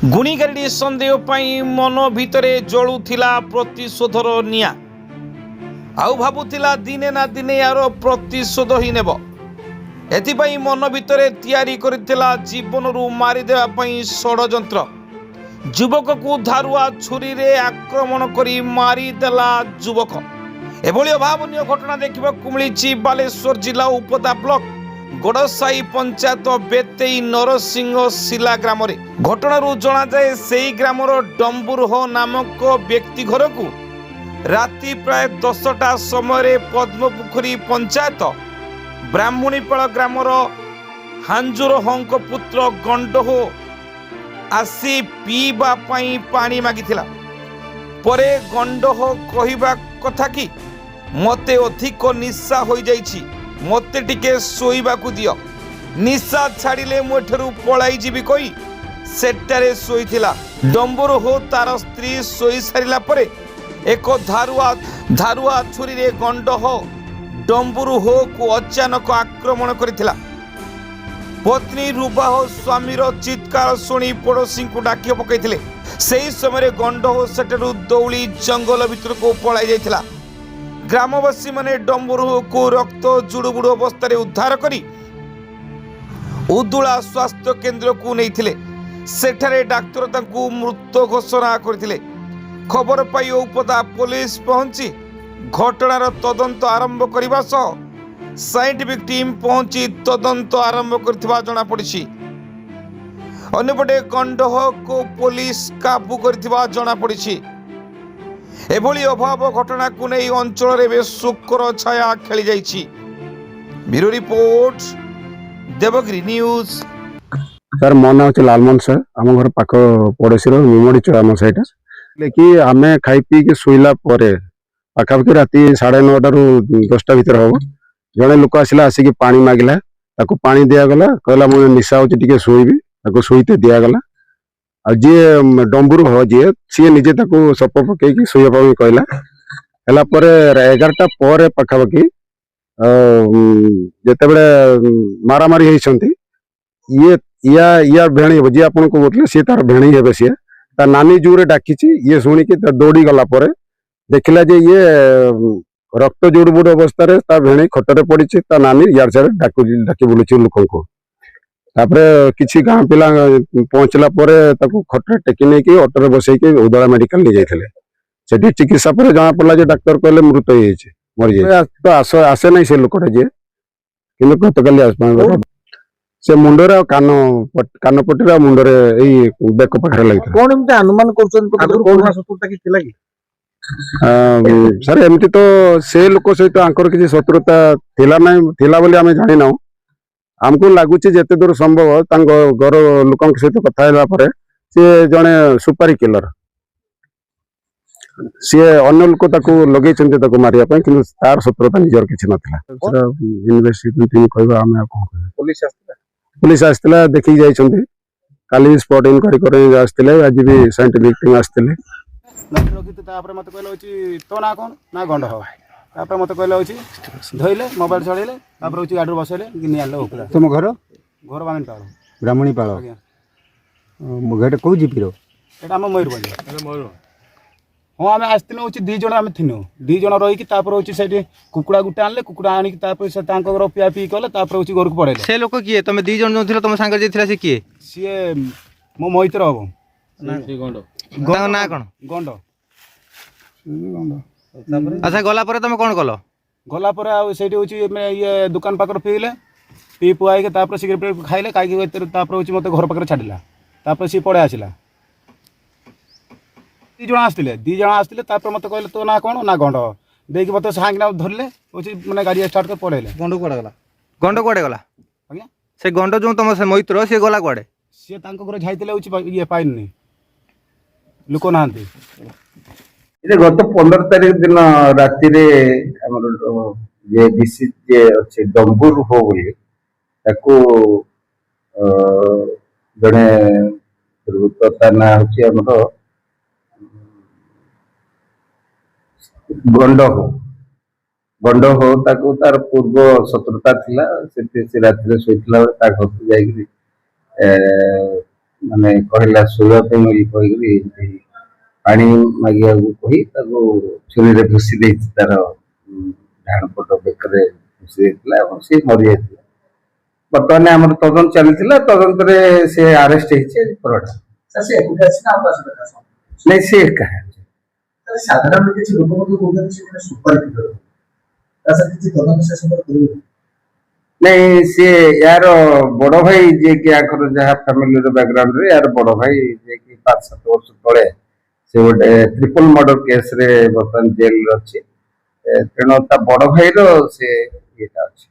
गुणीगारी सन्देह मन भितरे जलुला प्रतिशोधर निआ आउ भावुला दिने ना दिने यार प्रतिशोध ही नेब एथिपाई मन भितरे तैयारी करथिला जीवन रु मारिदेवाई षड्यंत्र युवक को धारुआ छुरी रे आक्रमण करी मारिदेला युवक एभली अभावनीय घटना देखा मिली बालेश्वर जिला उपदा ब्लॉक गोड़साई पंचायत बेतेई नरसिंह शिला ग्राम घटना जना जाए से ग्रामर डम्बुरह नामक व्यक्ति घर को राति प्राय 10टा समय पद्मपुखरी पंचायत ब्राह्मणीपाल ग्रामर हांजुरह पुत्र गंडहो आसी पीवा पानी मागिथिला परे गंडह कहिबा कथा कि मते अधिक निशा हो जाइछि मते टिके सोईबा को दियो निशा छाड़िले मोठरू पलाई जीवी कही सेटारे सोईथिला डम्बर हो तार स्त्री सोई सारिला परे एक धारुआ छुरी रे गंड हो डम्बुरु हो को अचानक आक्रमण करिथिला पत्नी रुबाह स्वामीर चित्कार शुणी पड़ोशी को डाकी पकईथिले सेही समय गंड हो सेटारू दौड़ी जंगल भितर को पलाई जाइथिला ग्रामवासी माने डम्बुरु को रक्त जुड़ुबुड़ अवस्था उद्धार करी उदुला स्वास्थ्य केन्द्र को नहीं सेठारे डाक्तर तांकु मृत घोषणा करथिले खबर पाई उपदा पुलिस पहुंची घटनार तदंत आरंभ करने सह साइंटिफिक टीम पहुंची तदंत आरंभ करथिबा जणा पड़िछि अन्यपटे गंडह को पुलिस काबू करथिबा जणा पड़िछि एभली अभाव घटना को नहीं अंचल में शोकर छाया खेली जाइछि। Bureau report Devagiri news. Sir मो ना हूँ लालमोहन सर आम घर पाख पड़ोशी निमड़ी आम सैटा कि आम खाई पी के शोला पाखापाखि राति 9:30 ରୁ 10ଟା भितर हम जड़े लोक आसला आसिक पा मागिला ताको पानी दिगला कहला मुझे निशा हो शोबी शोते दिगला आ जी डम्बुर हो जी सी निजे सप पकईकि शोवा कहला 11ଟା ପରେ पाखापाखि जिते मारामारी होती ये या भेणी हे जी आपन को बोलते सी तार भेणी हे सी ता नानी जोरे डाकी ये शुणिकी दौड़ी गला देखला जे ये रक्त जुड़बुड़ अवस्था भेणी खटरे पड़ी ता नानी यार से डाकी बुलूची लोक को किसी गाँ पिला पहुँचला खटरे टेकी नहीं ऑटो बसईकि उदला मेडिकल नहीं जाते चिकित्सा पर जना पड़ा डाक्तर कहले मृत हो मरी जाए तो आसे ना से लोकटा जे कि गतकाली से मुंडरे कान पटे मुंडरे बेक पाखे लगी कौन एमती अनुमान कर सर एमती तो से लोक सहित आंकर किसी शत्रुता थिला बोली आम जानी ना आमको लगुच जिते दूर संभव घर लोक सहित कथा सी जड़े सुपारी किलर सी अन्य लोक लगे मारे कि तार शत्रुता निजर किसी नाला इन्वेस्टिगेशन कहवा आम पुलिस आसला देखी जाइए काली स्पॉट इनक्वारी आसते आज भी साइंटिफिक टीम आसते मत कहले तो ना कौन ना गंड हो मत कहले धोइले मोबाइल चढ़ेले गाड़ी बसैले निया तुम घर घर बांगणीपाल ब्राह्मणीपाल घर कौ जीपी आम मयूरभंज हाँ आम आसते दी जन आम थिनु दी जन रही से कुकुड़ा गुटे आनले कुकुड़ा आनिक पिया पी कले घर को पड़े से लोक किए तुम दी जन जो तुम सांगे जाइथिला से किए सी मो मैत्र हम ना कौन गंड अच्छा गला पर तुम कौन कल गला ये दुकान पाखर पीले पी पुआई सिगरेट खाइले खाई मत घर पाखे छाड़ा सी पड़े आसला दी जन आसते मत कहले तो ना कौन ना गंड देखिए मत सांगे धरले मैंने गाड़ी स्टार्ट कर पड़ेले गंड कुआड़े गला गंड कुआड़े गला आज्ञा से गंड जो तुम से मैत्र सी गला कुआड़े सी घर जाइते ये पाइनि लोक ना गत 15 तारीख दिन राति अच्छे डम्बुर हो बोली जड़े दुर्वृत्त ना हूँ गंड हो तार पूर्व शत्रुता थिला से राति शोला घर को जाकि ମାନେ କହିଲା ଶୋଇବା ପାଇଁ ବୋଲି କହିକିରି ଏମିତି ପାଣି ମାଗିବାକୁ କହି ତାକୁ ଛୁରୀରେ ଭୁଷି ଦେଇଛି, ତାର ଡାହାଣ ପଟ ବେକରେ ଭୁଷି ଦେଇଥିଲା ଏବଂ ସେ ମରିଯାଇଥିଲା। ବର୍ତ୍ତମାନ ଆମର ତଦନ୍ତ ଚାଲିଥିଲା, ତଦନ୍ତରେ ସେ ଆରେଷ୍ଟ ହେଇଛି ପରଟା। ସେ ଏକୁଟିଆ ଅଛି ନା ଆଉ କାହା ସହିତ କାହା ସହ? ନାଇଁ ସେ ଏକା। ସାଧାରଣତଃ କିଛି ଲୋକ ମଧ୍ୟ କହୁଛନ୍ତି ସେ ଗୋଟେ ସୁପାର ହିଟର, ତା ସହିତ କିଛି ତଦନ୍ତ ସେ ସମ୍ପର୍କ କରିବେ? ନାଇଁ ସିଏ ୟାର ବଡ ଭାଇ ଯିଏକି ଆଙ୍କର ଯାହା ଫ୍ୟାମିଲିର ବ୍ୟାକଗ୍ରାଉଣ୍ଡରେ ୟାର ବଡ ଭାଇ ଯିଏକି 5-7 ବର୍ଷ ତଳେ ସେ ଗୋଟେ ଟ୍ରିପଲ ମର୍ଡର କେସରେ ବର୍ତ୍ତମାନ ଜେଲରେ ଅଛି। ତେଣୁ ତା ବଡ ଭାଇର ସେ ଇଏଟା ଅଛି।